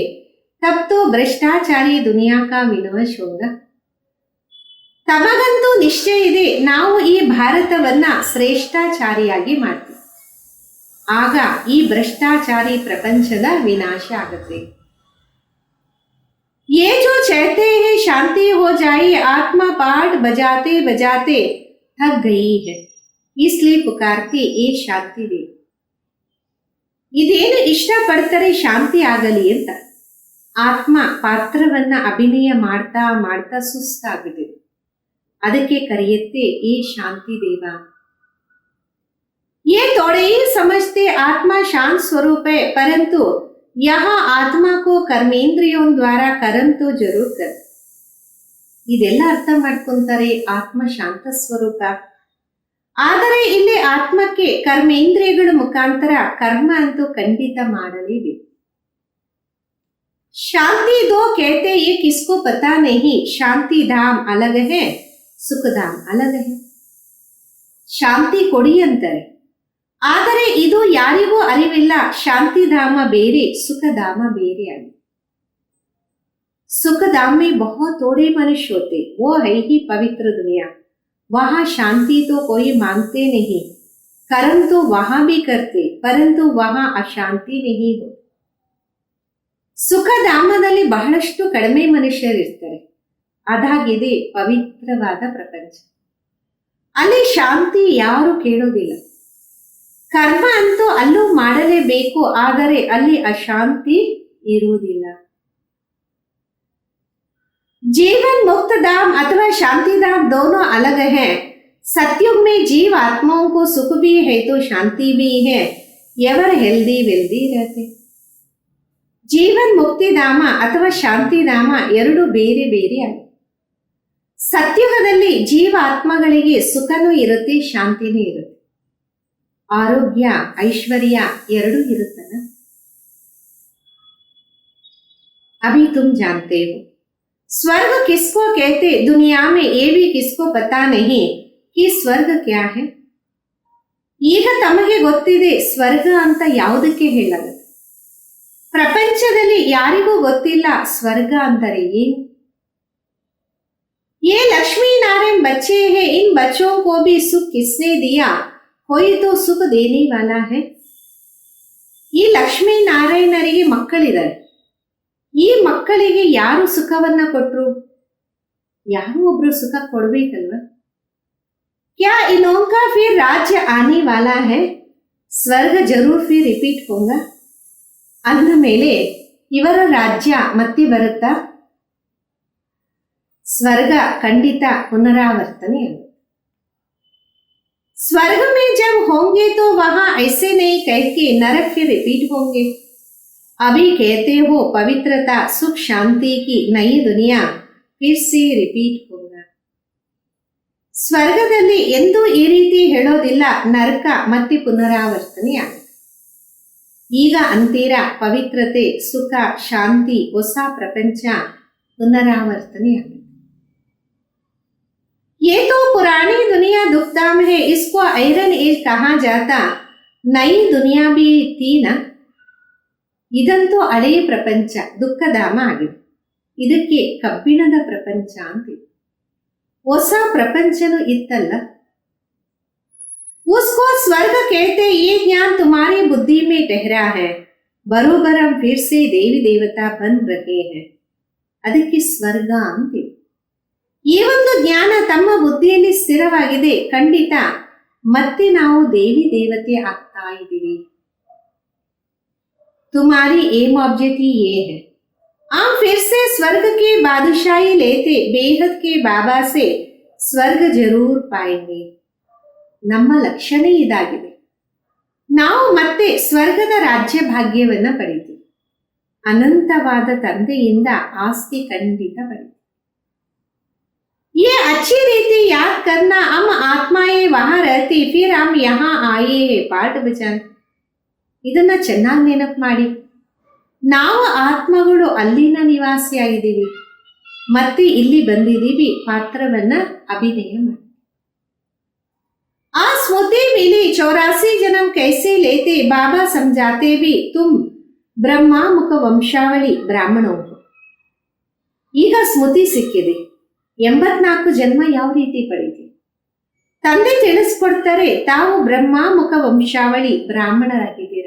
तब तो भ्रष्टाचारी दुनिया का विनाश होगा. ತಮಗಂತೂ ನಿಶ್ಚಯ ಇದೆ ನಾವು ಈ ಭಾರತವನ್ನ ಶ್ರೇಷ್ಠಾಚಾರಿಯಾಗಿ ಮಾಡ್ತೀವಿ, ಆಗ ಈ ಭ್ರಷ್ಟಾಚಾರಿ ಪ್ರಪಂಚದ ವಿನಾಶ ಆಗುತ್ತೆ. ये जो चाहते हैं शांति हो जाए, आत्मा पाठ बजाते बजाते थक गई है, इसलिए पुकारते ए ಶಾಂತಿ ದೇ. ಇದೇನು ಇಷ್ಟಪಡ್ತಾರೆ ಶಾಂತಿ ಆಗಲಿ ಅಂತ. ಆತ್ಮ ಪಾತ್ರವನ್ನ ಅಭಿನಯ ಮಾಡ್ತಾ ಮಾಡ್ತಾ ಸುಸ್ತಾಗಿದೆ. ಅದಕ್ಕೆ ಕರೆಯುತ್ತೆ ಏ ಶಾಂತಿ ದೇವ. ये थोड़े ही समझते आत्मा शांत स्वरूप है, परंतु यहाँ आत्मा को कर्मेंद्रियों द्वारा कर्म तो जरूर कर. ಇದೆಲ್ಲ ಅರ್ಥ ಮಾಡ್ಕೊಂತಾರೆ ಆತ್ಮ ಶಾಂತ ಸ್ವರೂಪ, ಆದರೆ ಇಲ್ಲಿ ಆತ್ಮಕ್ಕೆ ಕರ್ಮೇಂದ್ರಿಯಗಳ ಮುಖಾಂತರ ಕರ್ಮ ಅಂತೂ ಖಂಡಿತ ಮಾಡಲೇಬೇಕು. शांति दो कहते ये किसको पता नहीं, शांति धाम अलग है, सुख धाम अलग है. ಶಾಂತಿ ಕೊಡಿ ಅಂತಾರೆ, ಆದರೆ ಇದು ಯಾರಿಗೂ ಅರಿವಿಲ್ಲ. ಶಾಂತಿಧಾಮ ಬೇರೆ, ಸುಖಧಾಮ ಬೇರೆ ಆಗಿದೆ. सुखधाम में बहुत थोड़े मनुष्य होते, वो है ही पवित्र दुनिया. वहां शांति तो कोई मांगते नहीं, कर्म तो वहां भी करते, परंतु वहां अशांति नहीं हो. ಸುಖಧಾಮದಲ್ಲಿ ಬಹಳಷ್ಟು ಕಡಿಮೆ ಮನುಷ್ಯರಿರ್ತಾರೆ, ಅದಾಗಿದೆ ಪವಿತ್ರವಾದ ಪ್ರಪಂಚ. ಅಲ್ಲಿ ಶಾಂತಿ ಯಾರು ಕೇಳೋದಿಲ್ಲ. ಕರ್ಮ ಅಂತೂ ಅಲ್ಲೂ ಮಾಡಲೇಬೇಕು, ಆದರೆ ಅಲ್ಲಿ ಅಶಾಂತಿ ಇರುವುದಿಲ್ಲ. जीवन मुक्त धाम अथवा शांति धाम दोनों अलग हैं. सतयुग में जीव आत्माओं को सुख भी है तो शांति भी है. एवर हेल्दी वेल्दी रहते. जीवन मुक्ति धाम अथवा शांति धाम ಎರಡು ಬೇರೆ ಬೇರೆ ಆಗಿದೆ. ಸತ್ಯುಗದಲ್ಲಿ ಜೀವ ಆತ್ಮಗಳಿಗೆ ಸುಖನೂ ಇರುತ್ತೆ, ಶಾಂತಿನೂ ಇರುತ್ತೆ, ಆರೋಗ್ಯ ಐಶ್ವರ್ಯ ಎರಡೂ ಇರುತ್ತಲ್ಲ. अभी तुम जानते हो स्वर्ग किसको कहते, दुनिया में ये भी किसको पता नहीं कि स्वर्ग क्या है. ಈಗ ತಮಗೆ ಗೊತ್ತಿದೆ ಸ್ವರ್ಗ ಅಂತ ಯಾವುದಕ್ಕೆ ಹೇಳಲಾಗುತ್ತೆ. ಪ್ರಪಂಚದಲ್ಲಿ ಯಾರಿಗೂ ಗೊತ್ತಿಲ್ಲ ಸ್ವರ್ಗ ಅಂದರೆ ಏನು. ये लक्ष्मी नारायण बच्चे हैं, इन बच्चों को भी सुख किसने दिया, कोई तो सुख देने वाला है. ಈ ಲಕ್ಷ್ಮೀ ನಾರಾಯಣರಿಗೆ ಮಕ್ಕಳಿದ್ದಾರೆ, ಈ ಮಕ್ಕಳಿಗೆ ಯಾರು ಸುಖವನ್ನ ಕೊಟ್ರು? ಯಾರು ಒಬ್ರು ಸುಖ ಕೊಡ್ಬೇಕಲ್ವಾ. क्या इनों का फिर राज्य आने वाला है, ಸ್ವರ್ಗ ಜರೂರ್ ಫಿರ್ ರಿಪೀಟ್ ಹೋಗಾ ಅಂದ ಮೇಲೆ ಇವರ ರಾಜ್ಯ ಮತ್ತೆ ಬರುತ್ತಾ? ಸ್ವರ್ಗ ಖಂಡಿತ ಪುನರಾವರ್ತನೆ ಆಗುತ್ತೆ. स्वर्ग में जब होंगे तो वहां ऐसे नहीं कह के नरक फिर रिपीट होंगे. अभी कहते हो पवित्रता सुख शांति की नई दुनिया फिर से रिपीट होगा. ಸ್ವರ್ಗದಲ್ಲಿ ಎಂದೂ ಈ ರೀತಿ ಹೇಳೋದಿಲ್ಲ, ನರಕ ಮತ್ತೆ ಪುನರಾವರ್ತನೆ ಆಗುತ್ತೆ. ಈಗ ಅಂತೀರಾ ಪವಿತ್ರತೆ ಸುಖ ಶಾಂತಿ ಹೊಸ ಪ್ರಪಂಚ ಪುನರಾವರ್ತನೆ ಆಗುತ್ತೆ. ये तो पुरानी दुनिया दुखधाम है, इसको आयरन एज कहा जाता, नई दुनिया भी थी ना. ಇದಂತೂ ಹಳೆಯ ಪ್ರಪಂಚ ದುಃಖಧಾಮ ಆಗಿದೆ, ಇದಕ್ಕೆ ಕಬ್ಬಿಣದ ಪ್ರಪಂಚ ಅಂತೀವಿ. ಹೊಸ ಪ್ರಪಂಚನೂ ಇತ್ತಲ್ಲ. उसको स्वर्ग कहते, ये ज्ञान तुम्हारी बुद्धि में ठहरा है, बरोबर हम फिर से देवी देवता बन रहे हैं. ಅದಕ್ಕೆ ಸ್ವರ್ಗ ಅಂತೀವಿ. ಈ ಒಂದು ಜ್ಞಾನ ತಮ್ಮ ಬುದ್ಧಿಯಲ್ಲಿ ಸ್ಥಿರವಾಗಿದೆ, ಖಂಡಿತ ಮತ್ತೆ ನಾವು ದೇವಿ ದೇವತೆ ಆಗ್ತಾ ಇದ್ದೀವಿ. तुम्हारी एम ऑब्जेक्टिव ये है, हम फिर से स्वर्ग की बादशाही लेते, बेहद के बाबा से स्वर्ग जरूर पाएंगे. ನಮ್ಮ ಲಕ್ಷಣ ಇದಾಗಿದೆ, ನಾವು ಮತ್ತೆ ಸ್ವರ್ಗದ ರಾಜ್ಯ ಭಾಗ್ಯವನ್ನ ಪಡಿತೀವಿ. ಅನಂತವಾದ ತಂದೆಯಿಂದ ಆಸ್ತಿ ಖಂಡಿತ ಪಡಿತೀವಿ. ये अच्छी रीति याद करना, हम आत्माएं वहां रहती फिर हम यहाँ आए हैं पाठ वचन. ಇದನ್ನ ಚೆನ್ನಾಗಿ ನೆನಪು ಮಾಡಿ, ನಾವು ಆತ್ಮಗಳು ಅಲ್ಲಿನ ನಿವಾಸಿಯಾಗಿದ್ದೀವಿ, ಮತ್ತೆ ಇಲ್ಲಿ ಬಂದಿದ್ದೀವಿ ಪಾತ್ರವನ್ನ ಅಭಿನಯ ಮಾಡಿ. ಆ ಸ್ಮೃತಿ मिली 84 जन्म कैसे लेते, बाबा समझाते भी तुम ब्रह्मा मुख ವಂಶಾವಳಿ ಬ್ರಾಹ್ಮಣೋ. ಈಗ ಸ್ಮೃತಿ ಸಿಕ್ಕಿದೆ, 84 ಜನ್ಮ ಯಾವ ರೀತಿ ಪಡೆಯಿದೆ ತಂದೆ ತಿಳಿಸ್ಕೊಡ್ತಾರೆ. ತಾವು ಬ್ರಹ್ಮ ಮುಖ ವಂಶಾವಳಿ ಬ್ರಾಹ್ಮಣರಾಗಿದ್ದೀರ.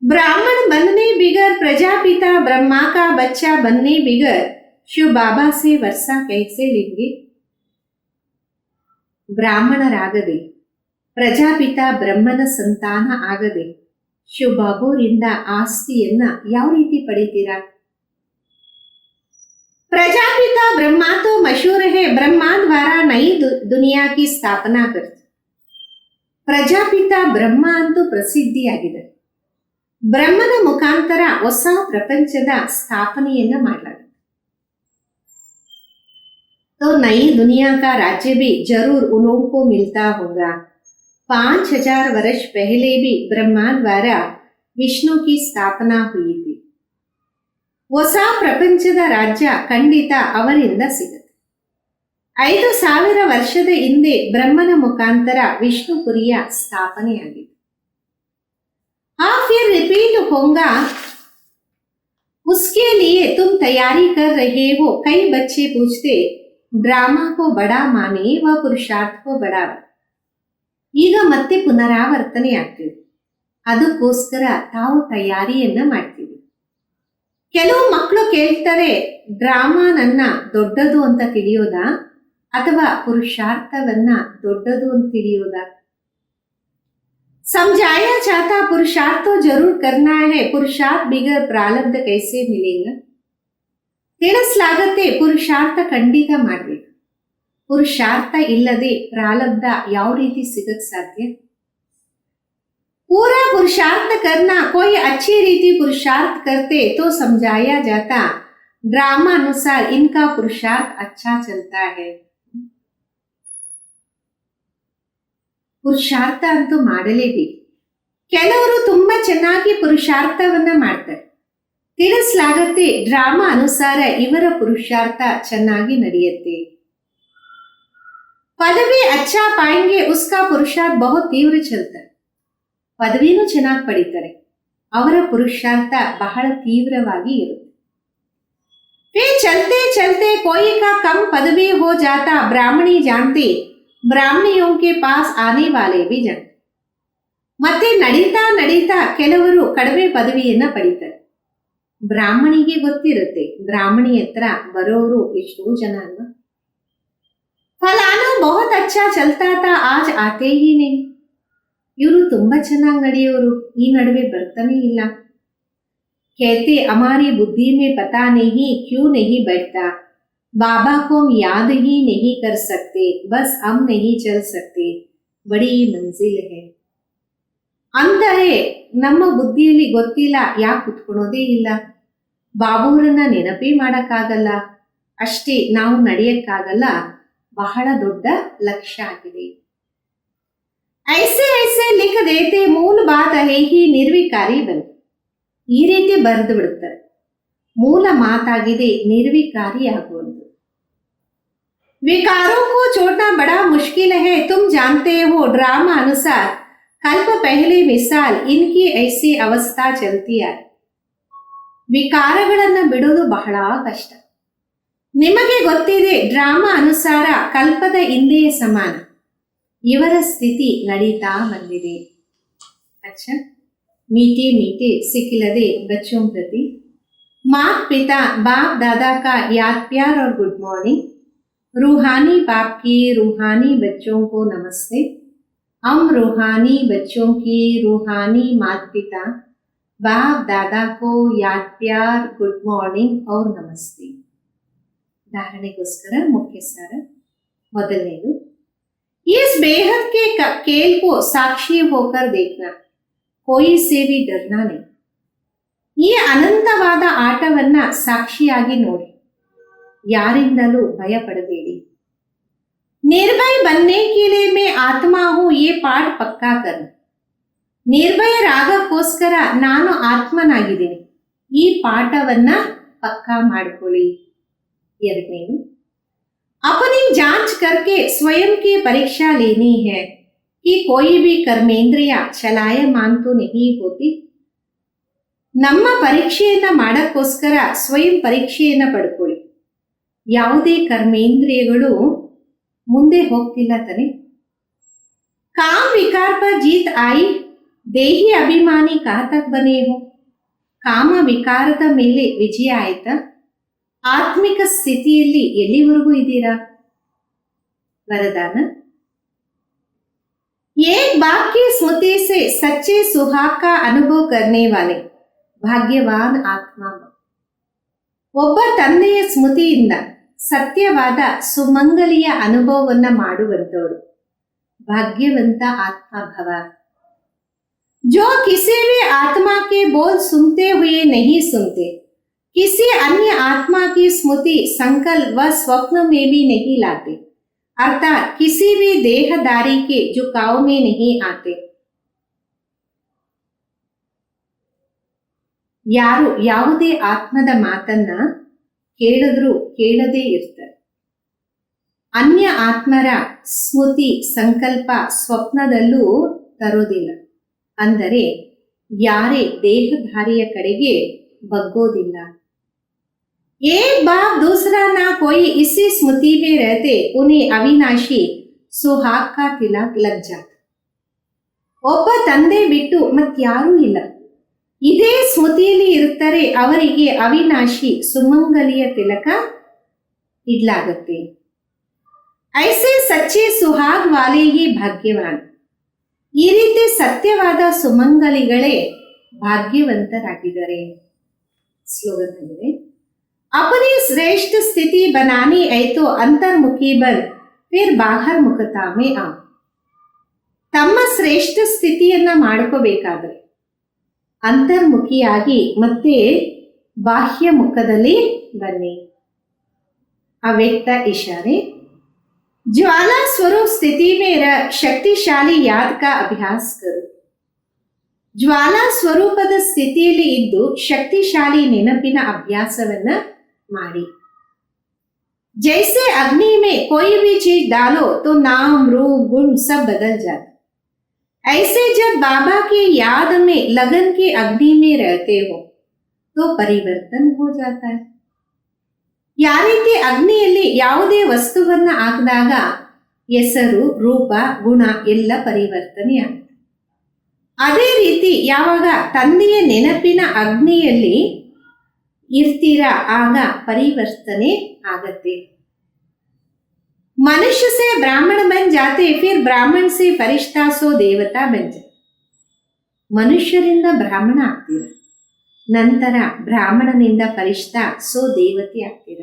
ब्राह्मण बनने बिगर प्रजापिता ब्रह्मा का बच्चा बनने बिगर शिव बाबा से वर्षा कैसे लेंगे. ಬ್ರಾಹ್ಮಣರಾಗದೆ, ಪ್ರಜಾಪಿತ ಬ್ರಹ್ಮನ ಸಂತಾನ ಆಗದೆ ಶಿವಬಾಬುರಿಂದ ಆಸ್ತಿಯನ್ನ ಯಾವ ರೀತಿ ಪಡಿತೀರಾ? प्रजापिता ब्रह्मा तो मशहूर है, ब्रह्मा द्वारा नई दुनिया की स्थापना करते. ಪ್ರಜಾಪಿತ ಬ್ರಹ್ಮ ಅಂತೂ ಪ್ರಸಿದ್ಧಿಯಾಗಿದೆ. ಬ್ರಹ್ಮನ ಮುಖಾಂತರ ಹೊಸ ಪ್ರಪಂಚದ ಸ್ಥಾಪನೆಯನ್ನ ಮಾಡಲಾಗುತ್ತೆ. तो नई दुनिया का राज्य भी जरूर उन लोगों को मिलता होगा. 5000 वर्ष पहले भी ब्रह्मा द्वारा विष्णु की स्थापना हुई थी. ಹೊಸ ಪ್ರಪಂಚದ ರಾಜ್ಯ ಖಂಡಿತ ಅವರಿಂದ ಸಿಗುತ್ತೆ. 5000 ವರ್ಷದ ಹಿಂದೆ ಬ್ರಹ್ಮನ ಮುಖಾಂತರ ವಿಷ್ಣುಪುರಿಯ ಸ್ಥಾಪನೆಯಾಗಿದೆ. फिर रिपीट होगा. उसके लिए तुम तैयारी कर रहे हो. कई बच्चे पूछते ड्रामा को बड़ा माने व पुरुषार्थ को बड़ा. ಈಗ ಮತ್ತೆ ಪುನರಾವರ್ತನೆ ಆಗ್ತಿದೆ. ಅದಕ್ಕೋಸ್ಕರ ತಾವು ತಯಾರಿಯನ್ನ ಮಾಡ್ತೀವಿ. ಕೆಲವು ಮಕ್ಕಳು ಕೇಳ್ತಾರೆ, ಡ್ರಾಮಾನನ್ನ ದೊಡ್ಡದು ಅಂತ ತಿಳಿಯೋದಾ ಅಥವಾ ಪುರುಷಾರ್ಥವನ್ನ ದೊಡ್ಡದು ಅಂತ ತಿಳಿಯೋದಾ? समझाया चाहता पुरुषार्थ तो जरूर करना है, पुरुषार्थ बिगर प्रारब्ध कैसे मिलेगा. ತಿಳಿಸಲಾಗತ್ತೆ, ಪುರುಷಾರ್ಥ ಖಂಡಿತ ಮಾಡ್ಬೇಕು. ಪುರುಷಾರ್ಥ ಇಲ್ಲದೆ ಪ್ರಾರಬ್ಧ ಯಾವ ರೀತಿ ಸಿಗಕ್ ಸಾಧ್ಯ? पूरा पुरुषार्थ करना. कोई अच्छी रीति पुरुषार्थ करते तो समझाया जाता ड्रामा अनुसार इनका पुरुषार्थ अच्छा चलता है. ಪುರುಷಾರ್ಥ ಅಂತೂ ಮಾಡಲೇಬೇಕು. ಕೆಲವರು ತುಂಬಾ ಚೆನ್ನಾಗಿ ಪುರುಷಾರ್ಥವನ್ನ ಮಾಡ್ತಾರೆ. ತಿಳಿಸಲಾಗತ್ತೆ, ಡ್ರಾಮಾ ಅನುಸಾರ ಇವರ ಪುರುಷಾರ್ಥ ಚೆನ್ನಾಗಿ ನಡೆಯುತ್ತೆ. ಪದವಿ अच्छा पाएंगे उसका पुरुषार्थ बहुत तीव्र चलता है. ಪದವಿನೂ ಚೆನ್ನಾಗಿ ಪಡಿತಾರೆ, ಅವರ ಪುರುಷಾರ್ಥ ಬಹಳ ತೀವ್ರವಾಗಿ ಇರುತ್ತೆ. चलते चलते कोई का कम पदवी हो जाता. ब्राह्मणी जानते, ब्राह्मणियों के पास आने वाले भी जानते. ಮತ್ತೆ ನಡೀತಾ ನಡೀತಾ ಕೆಲವರು ಕಡಿಮೆ ಪದವಿಯನ್ನ ಪಡಿತಾರೆ. ಬ್ರಾಹ್ಮಣಿಗೆ ಗೊತ್ತಿರುತ್ತೆ ಬ್ರಾಹ್ಮಣಿ ಹತ್ರ ಬರೋರು ಎಷ್ಟೋ ಜನ ಅಲ್ವಾ. ಫಲಾನು ಬಹುತ್ ಅಚ್ಚಾ ಚಲ್ತಾ ತಾ ಆಜ್ ಆತೆ ಹಿ नहीं. ಇವರು ತುಂಬಾ ಚೆನ್ನಾಗಿ ನಡೆಯೋರು, ಈ ನಡುವೆ ಬರ್ತಾನೆ ಇಲ್ಲ. कहते हमारी बुद्धि में पता नहीं क्यों नहीं बैठता. बाबा को हम याद ही नहीं कर सकते, बस हम नहीं चल सकते, बड़ी मंजिल है. ಅಂದರೆ ನಮ್ಮ ಬುದ್ಧಿಯಲ್ಲಿ ಗೊತ್ತಿಲ್ಲ ಯಾಕೆ ಕುತ್ಕೊಳ್ಳೋದೇ ಇಲ್ಲ. ಬಾಬೂರನ್ನ ನೆನಪೇ ಮಾಡಕ್ಕಾಗಲ್ಲ, ಅಷ್ಟೇ ನಾವು ನಡೆಯಕ್ಕಾಗಲ್ಲ, ಬಹಳ ದೊಡ್ಡ ಲಕ್ಷ್ಯ ಆಗಿದೆ. ಐಸೆ ಐಸೆ ಲಿಖ ದೇತೆ ಮೂಲ ಬಾತ್ ಹೈ ಹಿ ನಿರ್ವಿಕಾರಿ ಬನ್. ಈ ರೀತಿ ಬರೆದು ಬಿಡುತ್ತಾರೆ, ಮೂಲ ಮಾತಾಗಿದೆ ನಿರ್ವಿಕಾರಿ ಆಗುವುದು. विकारों को छोड़ना बड़ा मुश्किल है, तुम जानते हो. ड्रामा अनुसार कल्प पहले मिसाल इनकी ऐसी अवस्था चलती है. ವಿಕಾರಗಳನ್ನ ಬಿಡೋದು ಬಹಳ ಕಷ್ಟ. ನಿಮಗೆ ಗೊತ್ತಿದೆ, ಡ್ರಾಮಾ ಅನುಸಾರ ಕಲ್ಪದ ಹಿಂದೆಯೇ ಸಮಾನ ಇವರ ಸ್ಥಿತಿ ನಡೀತಾ ಬಂದಿದೆ. अच्छा, मीठे मीठे सिखिलदे बच्चों प्रति माता पिता बाप दादा का याद प्यार और गुड मॉर्निंग. रूहानी बाप की रूहानी बच्चों को नमस्ते. हम रूहानी बच्चों की रूहानी माता पिता बाप दादा को याद प्यार गुड मॉर्निंग और नमस्ते. धारणेಗೋಸ್ಕರ मुख्य सार. ಮೊದಲನೇದು, इस बेहद के खेल को साक्षी होकर देखना, कोई से भी डरना नहीं. ಈ ಅನಂತವಾದ ಆಟವನ್ನ ಸಾಕ್ಷಿಯಾಗಿ ನೋಡಿ, ಯಾರಿಂದಲೂ ಭಯ ಪಡಬೇಡಿ. ನಿರ್ಭಯ बनने के लिए मैं आत्मा हूं, ये पाठ पक्का करना. ನಿರ್ಭಯರಾಗಕ್ಕೋಸ್ಕರ ನಾನು ಆತ್ಮನಾಗಿದ್ದೀನಿ, ಈ ಪಾಠವನ್ನ ಪಕ್ಕಾ ಮಾಡ್ಕೊಳ್ಳಿ. ಎರಡನೇದು, अपनी जांच करके स्वयं की परीक्षा लेनी है कि कोई भी कर्मेंद्रिय चलायमान तो नहीं होती. ನಮ್ಮ ಪರೀಕ್ಷೆಯನ್ನ ಮಾಡಕ್ಕೋಸ್ಕರ ಸ್ವಯಂ ಪರೀಕ್ಷೆಯನ್ನ ಪಡ್ಕೊಳ್ಳಿ. ಯಾವುದೇ ಕರ್ಮೇಂದ್ರಿಯಗಳು ಮುಂದೆ ಹೋಗ್ತಿಲ್ಲ ತಾನೆ. काम विकार पर जीत आई, देही अभिमानी कहाँ तक बने हो. ಕಾಮ ವಿಕಾರದ ಮೇಲೆ ವಿಜಯ ಆಯ್ತಾ, ಆತ್ಮಿಕ ಸ್ಥಿತಿಯಲ್ಲಿ ಎಲ್ಲಿವರೆಗೂ ಇದ್ದೀರಾ. ವರದಾನ, एक बाप की स्मृति से सच्चे सुहाग का अनुभव करने वाले ಭಾಗ್ಯವಾನ್ ಆತ್ಮ. ಒಬ್ಬ ತಂದೆಯ ಸ್ಮೃತಿಯಿಂದ ಸತ್ಯವಾದ ಸುಮಂಗಲಿಯ ಅನುಭವವನ್ನ ಮಾಡುವಂತವರು ಭಾಗ್ಯವಂತ ಆತ್ಮಭವ. जो किसी भी आत्मा के बोल सुनते हुए नहीं सुनते, किसी अन्य आत्मा की स्मृति संकल्प व स्वप्न में भी नहीं लाते, अर्थात किसी भी देहधारी के झुकाव में नहीं आते. ಯಾರು ಯಾವುದೇ ಆತ್ಮದ ಮಾತನ್ನ ಕೇಳಿದ್ರೂ ಕೇಳದೇ ಇರ್ತಾರೆ, ಅನ್ಯ ಆತ್ಮರ ಸ್ಮೃತಿ ಸಂಕಲ್ಪ ಸ್ವಪ್ನದಲ್ಲೂ ತರೋದಿಲ್ಲ. ಅಂದರೆ ಯಾರೇ ದೇಹಧಾರಿಯ ಕಡೆಗೆ ಬಗ್ಗೋದಿಲ್ಲ. एक बाप दूसरा ना कोई इसी स्मृति में रहते, उन्हें अविनाशी सुहाग का तिलक लग जाता. ಒಬ್ಬ ತಂದೆ ಬಿಟ್ಟು ಮತ್ಯಾರೂ ಇಲ್ಲ, ಇದೇ ಸ್ಮೃತಿಯಲ್ಲಿ ಇರುತ್ತಾರೆ, ಅವರಿಗೆ ಅವಿನಾಶಿ ಸುಮಂಗಲಿಯ ತಿಲಕ ಇಡ್ಲಾಗತ್ತೆ. ಐಸೆ ಸಚ್ಚೆ ಸುಹಾಗ್ ವಾಲೆ ಹಿ ಭಾಗ್ಯವಾನ್. ಈ ರೀತಿ ಸತ್ಯವಾದ ಸುಮಂಗಲಿಗಳೇ ಭಾಗ್ಯವಂತರಾಗಿದ್ದಾರೆ. ಸ್ಲೋಗನ್ ಆಗಿದೆ, अपनी श्रेष्ठ स्थिति बनानी है तो अंतर्मुखी बन फिर बाहर मुखता में आ. ತಮ್ಮ ಶ್ರೇಷ್ಠ ಸ್ಥಿತಿಯನ್ನ ಮಾಡ್ಕೋಬೇಕಾದ್ರೆ ಅಂತರ್ಮುಖಿಯಾಗಿ ಮತ್ತೆ ಬಾಹ್ಯ ಮುಖದಲ್ಲಿ ಬನ್ನಿ. ಅವ್ಯಕ್ತ ಇಶಾರೆ, ज्वाला स्वरूप स्थिति में रह शक्तिशाली याद का अभ्यास करो. ಜ್ವಾಲಾ ಸ್ವರೂಪದ ಸ್ಥಿತಿಯಲ್ಲಿ ಇದ್ದು ಶಕ್ತಿಶಾಲಿ ನೆನಪಿನ ಅಭ್ಯಾಸವನ್ನ ಮಾಡಿ. जैसे अग्नि में कोई भी चीज डालो तो नाम रूप गुण सब बदल जाता, ऐसे जब बाबा की याद में लगन की अग्नि में रहते हो तो परिवर्तन हो जाता है. ಯಾವ ರೀತಿ ಅಗ್ನಿಯಲ್ಲಿ ಯಾವುದೇ ವಸ್ತುವನ್ನ ಹಾಕಿದಾಗ ಹೆಸರು ರೂಪ ಗುಣ ಎಲ್ಲ ಪರಿವರ್ತನೆ ಆಗುತ್ತೆ, ಅದೇ ರೀತಿ ಯಾವಾಗ ತಂದೆಯ ನೆನಪಿನ ಅಗ್ನಿಯಲ್ಲಿ ಇರ್ತೀರಾ ಆಗ ಪರಿವರ್ತನೆ ಆಗತ್ತೆ. मनुष्य से ब्राह्मण बन जाते, फिर ब्राह्मण से फरिश्ता सो देवता बन जाते. ಮನುಷ್ಯರಿಂದ ಬ್ರಾಹ್ಮಣ ಆಗ್ತೀರ, ನಂತರ ಬ್ರಾಹ್ಮಣನಿಂದ ಫರಿಶ್ತಾ ಸೋ ದೇವತೆ ಆಗ್ತೀರ.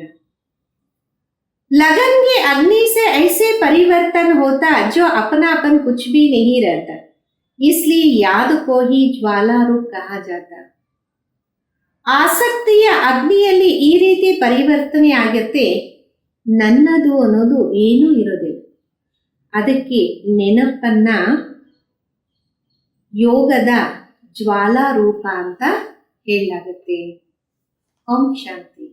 लगन की अग्नि से ऐसे परिवर्तन होता जो अपनापन कुछ भी नहीं रहता, इसलिए याद को ही ज्वाला रूप कहा जाता. ಆಸಕ್ತಿಯ ಅಗ್ನಿಯಲ್ಲಿ ಈ ರೀತಿ ಪರಿವರ್ತನೆ ಆಗತ್ತೆ, ನನ್ನದು ಅನ್ನೋದು ಏನೂ ಇರೋದಿಲ್ಲ. ಅದಕ್ಕೆ ನೆನಪನ್ನ ಯೋಗದ ಜ್ವಾಲಾ ರೂಪ ಅಂತ ಹೇಳಲಾಗತ್ತೆ. ಓಂ ಶಾಂತಿ.